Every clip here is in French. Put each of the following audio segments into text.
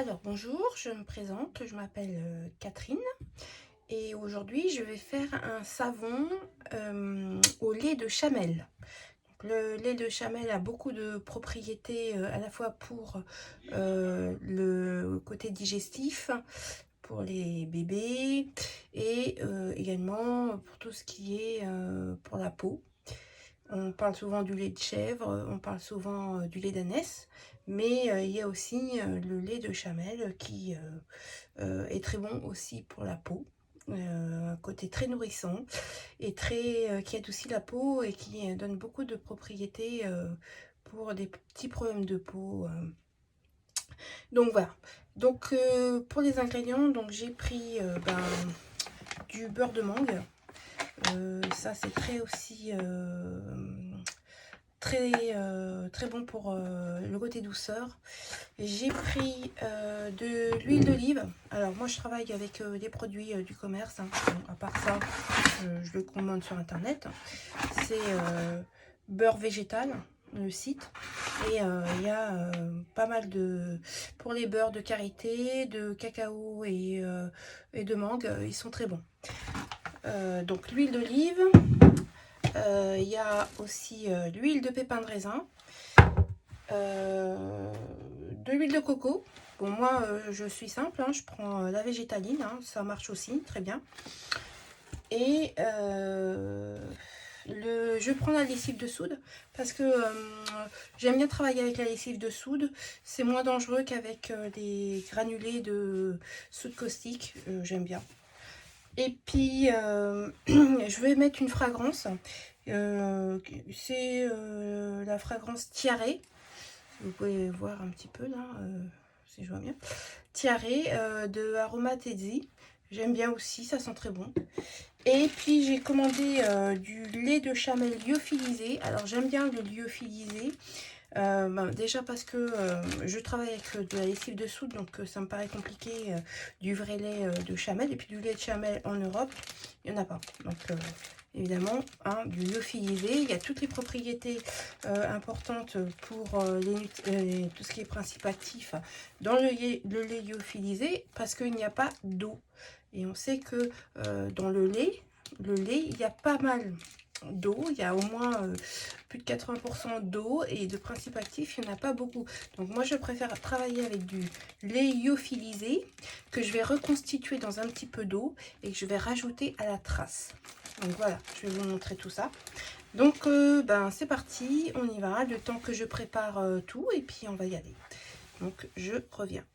Alors bonjour, je me présente, je m'appelle Catherine et aujourd'hui je vais faire un savon au lait de chamel. Donc, le lait de chamel a beaucoup de propriétés à la fois pour le côté digestif, pour les bébés et également pour tout ce qui est pour la peau. On parle souvent du lait de chèvre, on parle souvent du lait d'ânesse, mais il y a aussi le lait de chamel qui est très bon aussi pour la peau. Un côté très nourrissant et qui aide aussi la peau et qui donne beaucoup de propriétés pour des petits problèmes de peau. Donc voilà. Donc pour les ingrédients, donc j'ai pris du beurre de mangue. Ça c'est très aussi très bon pour le côté douceur. J'ai pris de l'huile d'olive. Alors moi je travaille avec des produits du commerce, hein. Bon, à part ça je le commande sur internet. C'est beurre végétal, le site, et il y a pas mal de pour les beurres de karité, de cacao et de mangue, ils sont très bons. Donc l'huile d'olive, il y a aussi l'huile de pépin de raisin, de l'huile de coco. Bon, moi je suis simple, hein, je prends la végétaline, hein, ça marche aussi très bien. Et je prends la lessive de soude parce que j'aime bien travailler avec la lessive de soude. C'est moins dangereux qu'avec des granulés de soude caustique. J'aime bien. Et puis je vais mettre une fragrance. C'est la fragrance Tiare. Vous pouvez voir un petit peu là, si je vois bien. Tiare de Aromatezzi. J'aime bien aussi, ça sent très bon. Et puis j'ai commandé du lait de chamel lyophilisé. Alors j'aime bien le lyophilisé. Déjà parce que je travaille avec de la lessive de soude, donc ça me paraît compliqué du vrai lait de chamel. Et puis du lait de chamel en Europe, il n'y en a pas. Donc évidemment, hein, du lyophilisé. Il y a toutes les propriétés importantes pour tout ce qui est principe actif dans le lait lyophilisé, parce qu'il n'y a pas d'eau. Et on sait que dans le lait, il y a pas mal d'eau, il y a au moins plus de 80% d'eau, et de principe actif, il n'y en a pas beaucoup. Donc moi je préfère travailler avec du lait lyophilisé que je vais reconstituer dans un petit peu d'eau et que je vais rajouter à la trace. Donc voilà, je vais vous montrer tout ça. Donc c'est parti, on y va, le temps que je prépare tout, et puis on va y aller. Donc je reviens.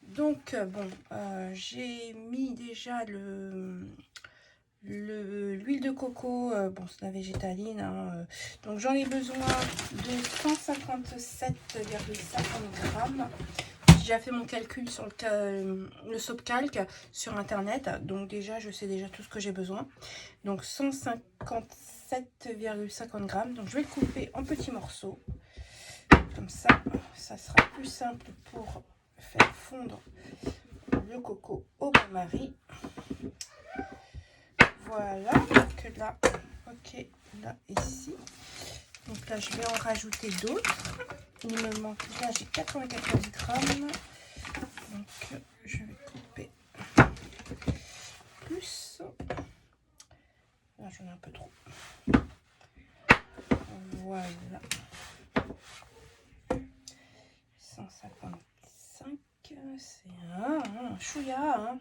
Donc j'ai mis déjà l'huile de coco, bon c'est la végétaline, hein, donc j'en ai besoin de 157,50 grammes. J'ai déjà fait mon calcul sur le SoapCalc sur internet, donc déjà je sais déjà tout ce que j'ai besoin. Donc 157,50 grammes, donc je vais le couper en petits morceaux, comme ça sera plus simple pour faire fondre le coco au bain-marie. Voilà, donc là, ok, là, ici. Donc là, je vais en rajouter d'autres. Il me manque, là, j'ai 94 grammes. Donc, je vais couper plus. Là, j'en ai un peu trop. Voilà. 155, c'est un chouïa, hein.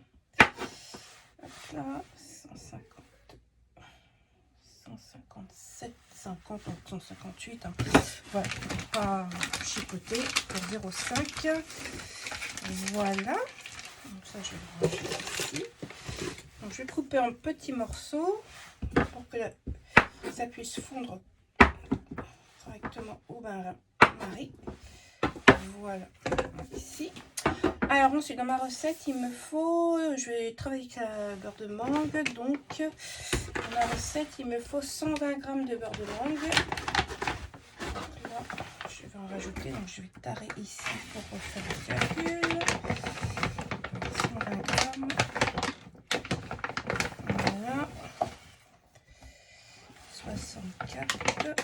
Hop là, 150. 157, 50, 158, hein. Voilà, pas chipoter pour 0,5. Voilà, donc ça je vais le ranger ici. Donc je vais couper en petits morceaux pour que ça puisse fondre correctement au bain-marie. Voilà, ici. Alors ensuite dans ma recette il me faut, je vais travailler avec la beurre de mangue, donc dans ma recette il me faut 120 g de beurre de mangue. Donc là je vais en rajouter, donc je vais tarer ici pour refaire le calcul. 120 g, voilà, 64,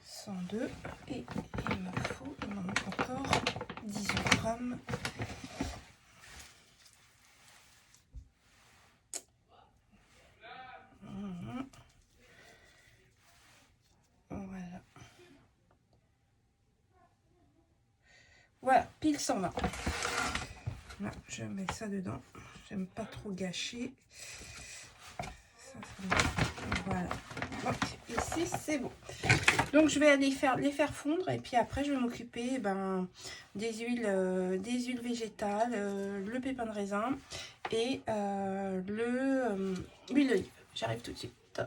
120 102 et il m'en manque encore 18 grammes. Voilà. Voilà, pile 120. Là, je mets ça dedans. J'aime pas trop gâcher. Voilà. Donc, ici, c'est bon. Donc, je vais aller les faire fondre. Et puis après, je vais m'occuper des huiles végétales, le pépin de raisin et l'huile d'olive. J'arrive tout de suite.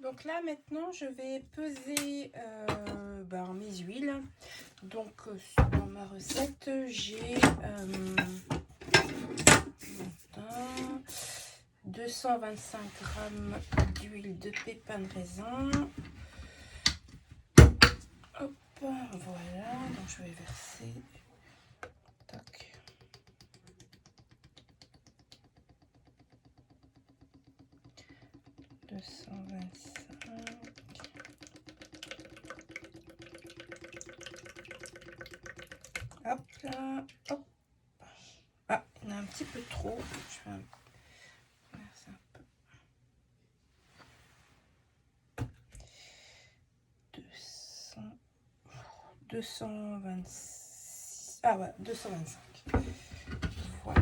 Donc là, maintenant, je vais peser mes huiles. Donc, dans ma recette, j'ai 225 g d'huile de pépin de raisin. Hop, voilà. Donc, je vais verser. Tac. Hop là, hop. Ah, il y en a un petit peu trop. Je vais verser un peu. 226. Ah ouais, 225. Voilà.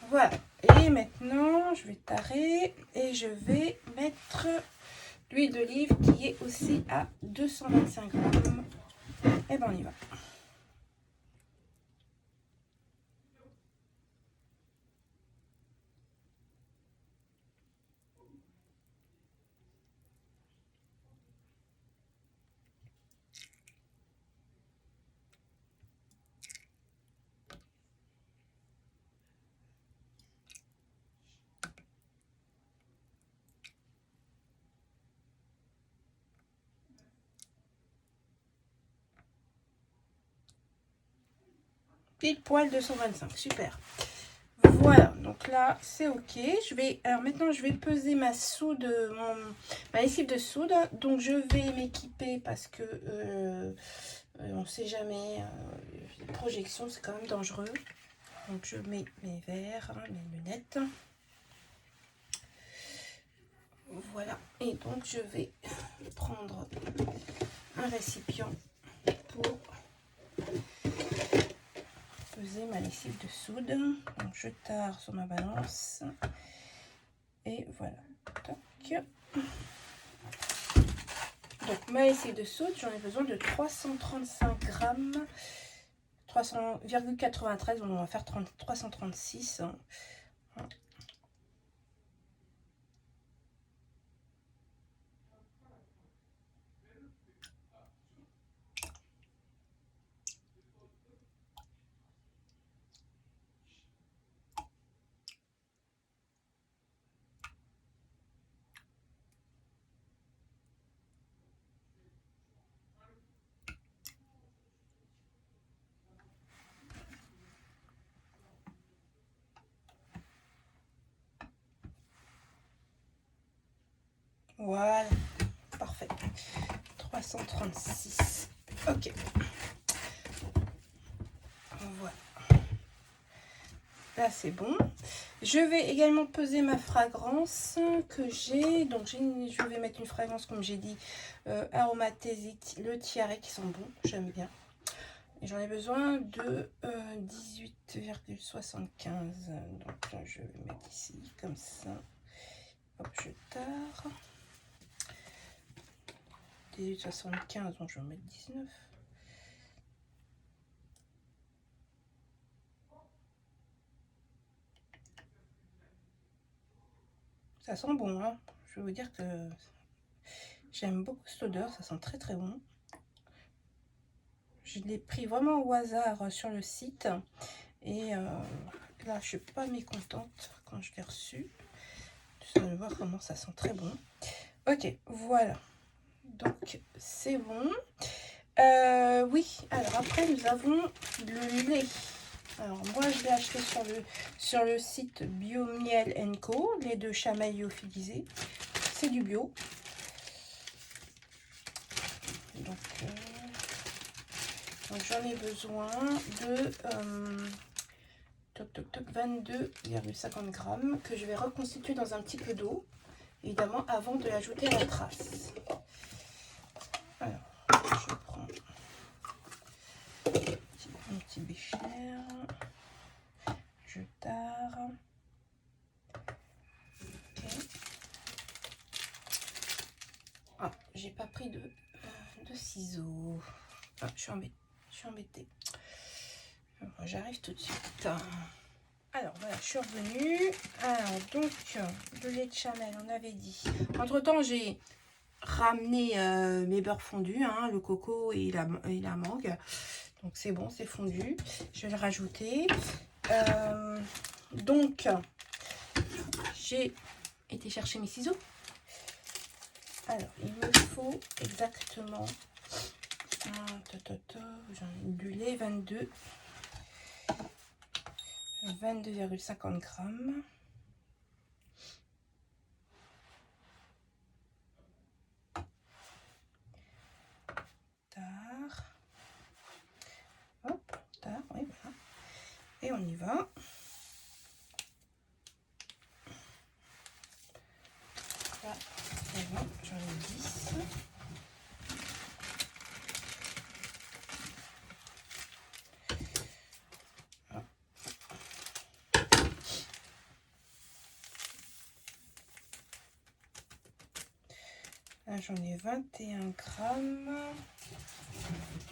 Voilà. Et maintenant, je vais tarer et je vais mettre l'huile d'olive qui est aussi à 225 grammes. Et ben on y va. Pile poil 225, super. Voilà, donc là c'est ok. Alors maintenant je vais peser ma soude, ma lessive de soude. Donc je vais m'équiper parce que on ne sait jamais, les projections c'est quand même dangereux. Donc je mets mes verres, mes lunettes. Voilà, et donc je vais prendre un récipient pour peser ma lessive de soude. Donc je tare sur ma balance et voilà. Tac. Donc ma lessive de soude, j'en ai besoin de 335 grammes, 300,93, on va faire 336. Voilà, parfait. 336. Ok. Voilà. Là, c'est bon. Je vais également peser ma fragrance que j'ai. Donc, je vais mettre une fragrance, comme j'ai dit, Aromatherapy, le tiare qui sont bons. J'aime bien. Et j'en ai besoin de 18,75. Donc, là, je vais mettre ici, comme ça. Hop, je tare. 18,75, donc je vais mettre 19. Ça sent bon, hein. Je vais vous dire que j'aime beaucoup cette odeur, ça sent très très bon. Je l'ai pris vraiment au hasard sur le site et là je suis pas mécontente quand je l'ai reçu. Vous allez voir comment ça sent très bon. Ok, voilà, donc c'est bon. Oui, alors après nous avons le lait. Alors moi je l'ai acheté sur le site Biomiel Co, lait de chamaille lyophilisé. C'est du bio. Donc j'en ai besoin de 22,50 grammes que je vais reconstituer dans un petit peu d'eau, évidemment, avant de l'ajouter à la trace. Alors, je prends mon petit bécher, je tare. Okay. Ah, j'ai pas pris de ciseaux. Ah, je suis embêtée. J'arrive tout de suite. Alors voilà, je suis revenue. Alors donc, le lait de Chanel, on avait dit. Entre temps, j'ai ramené mes beurres fondus, hein, le coco et la mangue. Donc c'est bon, c'est fondu. Je vais le rajouter. Donc, j'ai été chercher mes ciseaux. Alors, il me faut exactement du lait 22,50 grammes. Tard. Hop, tard, oui, voilà. Et on y va. Là, c'est bon, j'en ai 10. Là, j'en ai 21 grammes.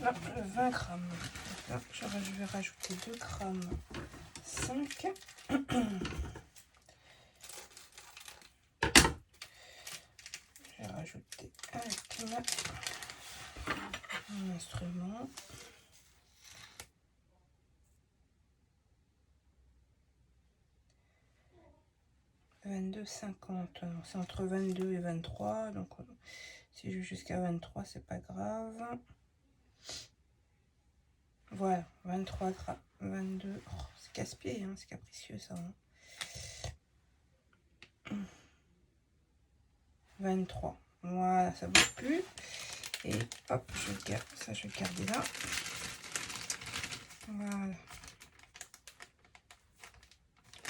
Là, 20 grammes. Là, je vais rajouter 2 grammes 5. Je vais rajouter avec mon instrument. « 22,50 ». C'est entre 22 et 23. Donc, si je vais jusqu'à 23, c'est pas grave. Voilà, 23 grammes. 22. Oh, c'est casse-pied, hein, c'est capricieux ça. Hein. 23. Voilà, ça ne bouge plus. Et hop, je garde ça, je vais le garder là. Voilà.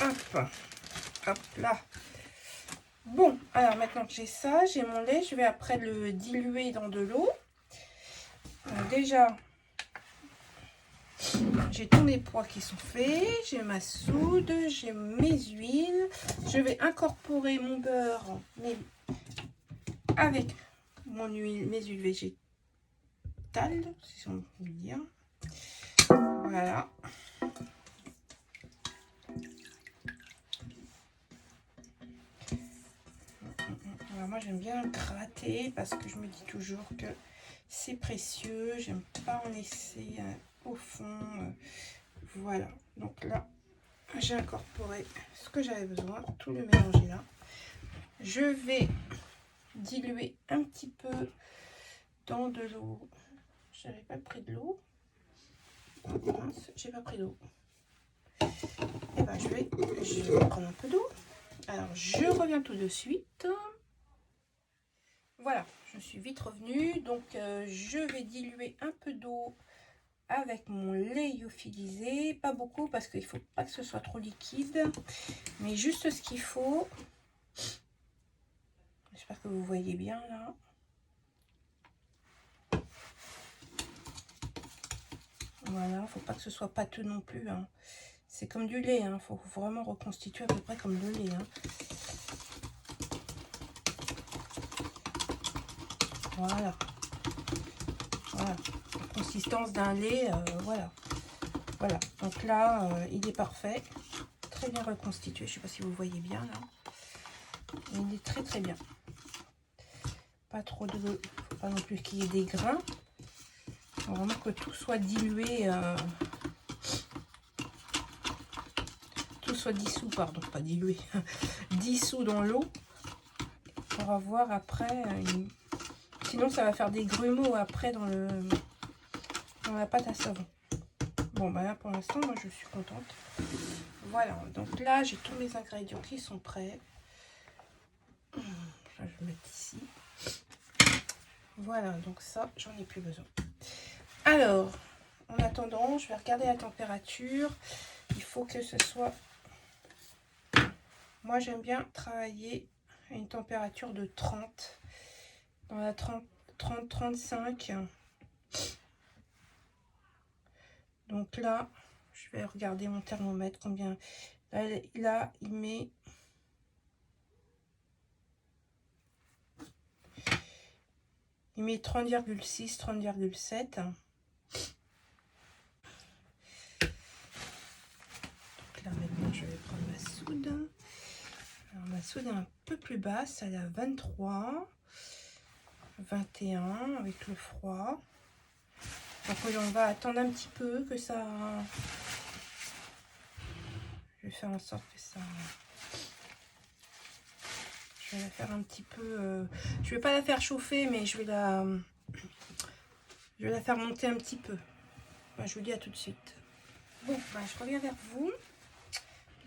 Hop, hop là. Bon, alors maintenant que j'ai ça, j'ai mon lait, je vais après le diluer dans de l'eau. Déjà, j'ai tous mes pois qui sont faits, j'ai ma soude, j'ai mes huiles. Je vais incorporer mon beurre avec mon huile, mes huiles végétales, si on peut dire. Voilà. Alors moi j'aime bien gratter parce que je me dis toujours que c'est précieux. J'aime pas en laisser au fond. Voilà. Donc là, j'ai incorporé ce que j'avais besoin, tout le mélanger là. Je vais diluer un petit peu dans de l'eau. J'avais pas pris de l'eau. J'ai pas pris d'eau. Et ben je vais prendre un peu d'eau. Alors je reviens tout de suite. Voilà, je suis vite revenue. Donc je vais diluer un peu d'eau avec mon lait lyophilisé. Pas beaucoup parce qu'il ne faut pas que ce soit trop liquide. Mais juste ce qu'il faut. J'espère que vous voyez bien là. Voilà, faut pas que ce soit pâteux non plus. Hein. C'est comme du lait, hein. Faut vraiment reconstituer à peu près comme le lait. Hein. Voilà. Voilà. La consistance d'un lait, voilà. Voilà. Donc là, il est parfait. Très bien reconstitué. Je sais pas si vous voyez bien là. Il est très très bien. Pas trop de... Faut pas non plus qu'il y ait des grains. Faut vraiment que tout soit dilué. Tout soit dissous, pardon, pas dilué. Dissous dans l'eau. Pour avoir après une... Sinon ça va faire des grumeaux après dans la pâte à savon. Bon bah là pour l'instant moi je suis contente. Voilà, donc là j'ai tous mes ingrédients qui sont prêts. Je vais mettre ici. Voilà, donc ça j'en ai plus besoin. Alors En attendant, je vais regarder la température. Il faut que ce soit... Moi, j'aime bien travailler à une température de 30. Dans la 30-35. Donc là, je vais regarder mon thermomètre. Combien... Là il met... Il met 30,6, 30,7. Donc là, maintenant, je vais prendre ma soude. Alors, ma soude est un peu plus basse. Elle est à 23, 21 avec le froid. Donc, on va attendre un petit peu que ça... Je vais faire en sorte que ça... Je vais la faire un petit peu... Je vais pas la faire chauffer, mais je vais la faire monter un petit peu. Enfin, je vous dis à tout de suite. Bon, bah, je reviens vers vous.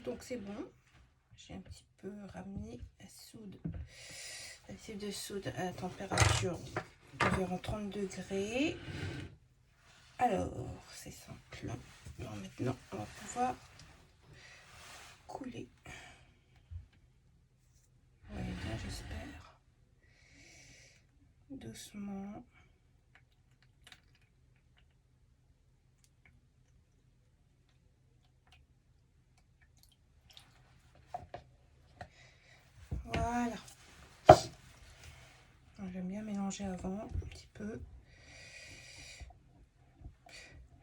Donc c'est bon. J'ai un petit peu ramené la soude. La lessive de soude à la température d'environ 30 degrés. Alors, c'est simple. Alors maintenant, on va pouvoir couler. Vous voyez bien, j'espère. Doucement. Voilà. J'aime bien mélanger avant un petit peu.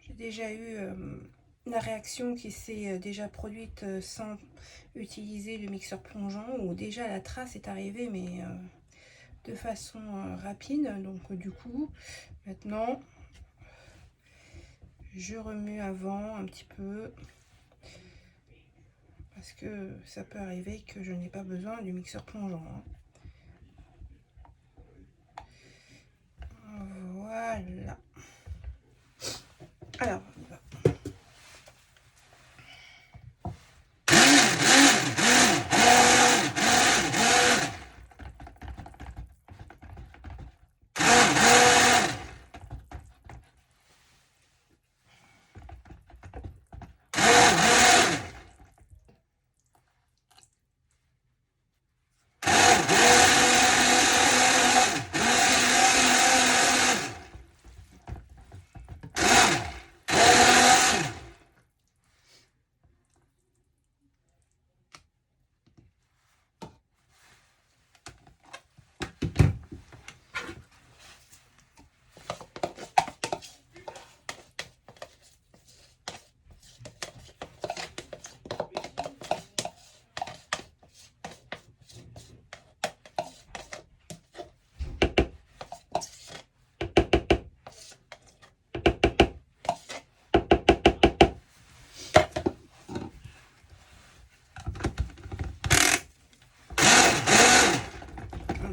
J'ai déjà eu la réaction qui s'est déjà produite sans utiliser le mixeur plongeant, où déjà la trace est arrivée, mais de façon rapide. Donc du coup, maintenant, je remue avant un petit peu, parce que ça peut arriver que je n'ai pas besoin du mixeur plongeant. Voilà. Alors, on y va.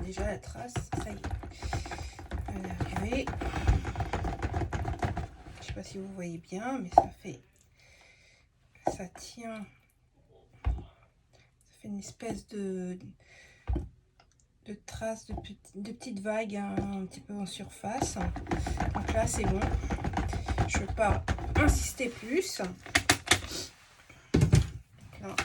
Déjà la trace, ça y est, elle est arrivée. Je sais pas si vous voyez bien, mais ça tient, ça fait une espèce de traces, de petites vagues un petit peu en surface. Donc là c'est bon, je ne vais pas insister plus. Donc là,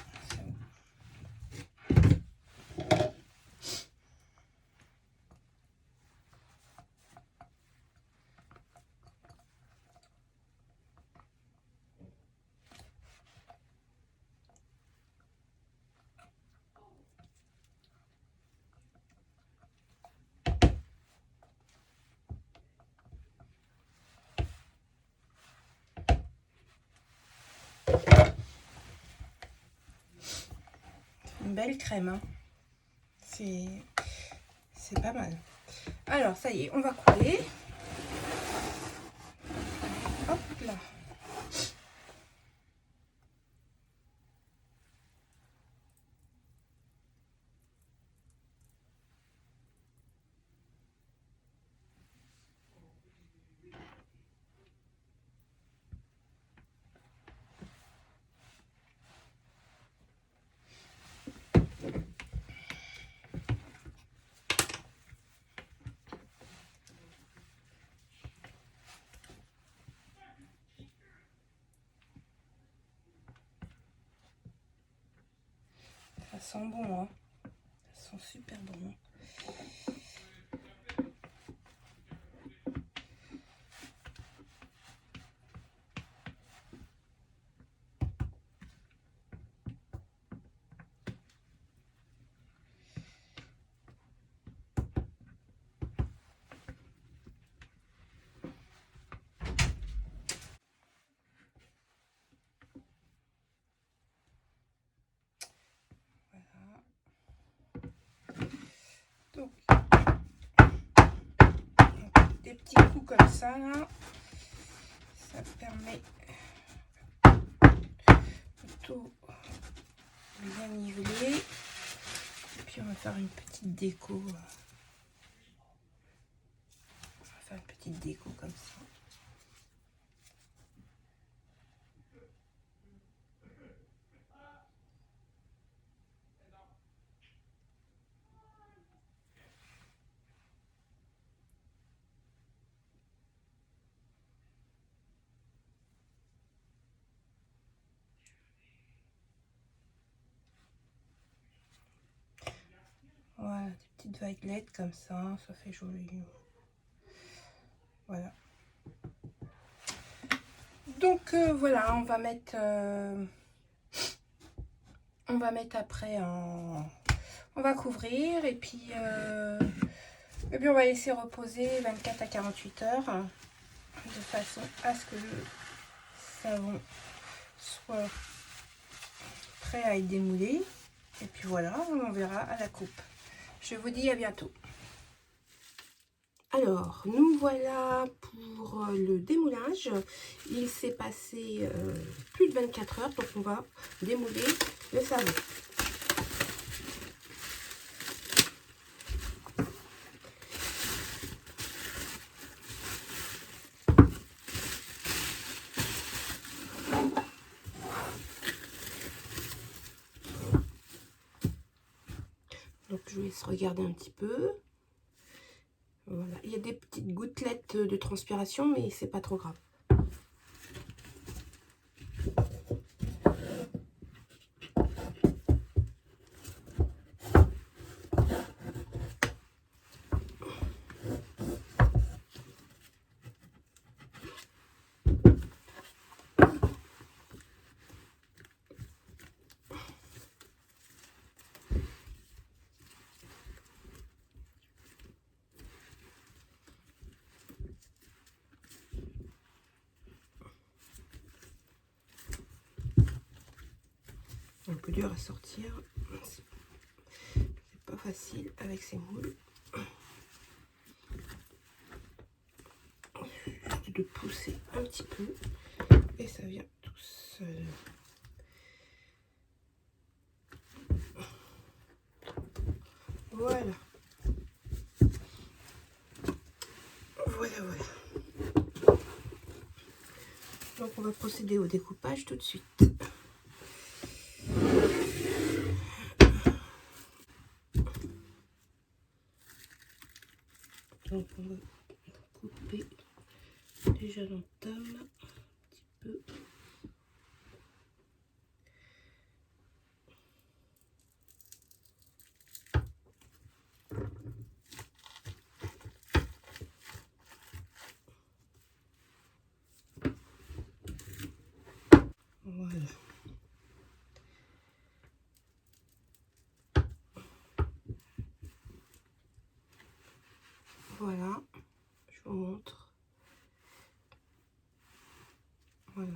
une belle crème, hein. C'est pas mal. Alors ça y est, on va couler. Hop là. sent bon, hein. Ça sent super bon. Donc, des petits coups comme ça, là, ça permet plutôt de bien niveler. Et puis, on va faire une petite déco. On va faire une petite déco comme ça. Voilà, des petites vaguelettes comme ça fait joli. Voilà. Donc voilà, on va mettre après on va couvrir et puis on va laisser reposer 24 à 48 heures de façon à ce que le savon soit prêt à être démoulé. Et puis voilà, on verra à la coupe. Je vous dis à bientôt. Alors, nous voilà pour le démoulage. Il s'est passé plus de 24 heures, donc on va démouler le savon. Donc, je vous laisse regarder un petit peu. Voilà. Il y a des petites gouttelettes de transpiration, mais c'est pas trop grave. Un peu dur à sortir, c'est pas facile avec ces moules. Juste de pousser un petit peu et ça vient tout seul. Voilà. Voilà, voilà. Donc on va procéder au découpage tout de suite. Donc on va couper déjà l'entame un petit peu. Voilà. Voilà, je vous montre. Voilà.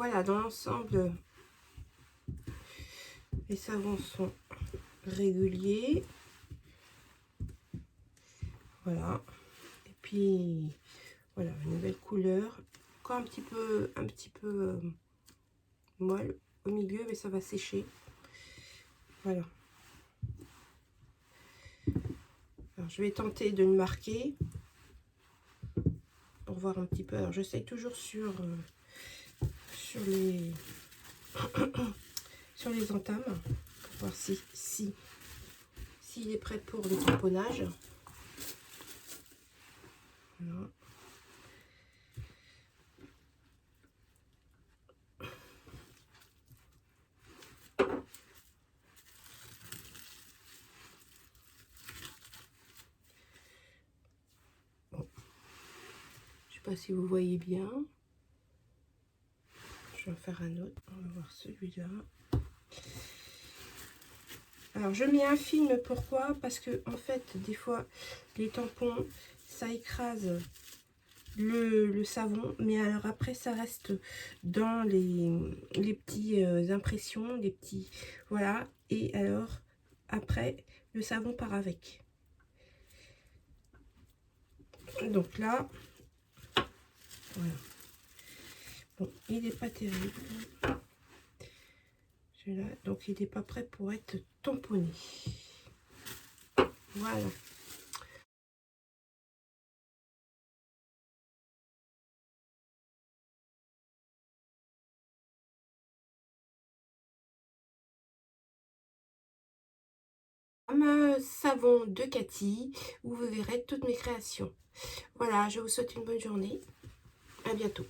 voilà, dans l'ensemble, les savons sont réguliers. Voilà. Et puis, voilà, une belle couleur. Encore un petit peu molle au milieu, mais ça va sécher. Voilà. Alors, je vais tenter de le marquer pour voir un petit peu. Alors, j'essaie toujours sur les sur les entames pour voir s'il est prêt pour le tamponnage. Voilà. Bon. Je sais pas si vous voyez bien. Je vais en faire un autre. On va voir celui-là. Alors je mets un film, pourquoi? Parce que en fait des fois les tampons ça écrase le savon, mais alors après ça reste dans les petits impressions, les petits, voilà, et alors après le savon part avec. Donc là, voilà. Bon, il n'est pas terrible. Celui-là, donc il n'est pas prêt pour être tamponné. Voilà. Savon de Cathy, où vous verrez toutes mes créations. Voilà, je vous souhaite une bonne journée. À bientôt.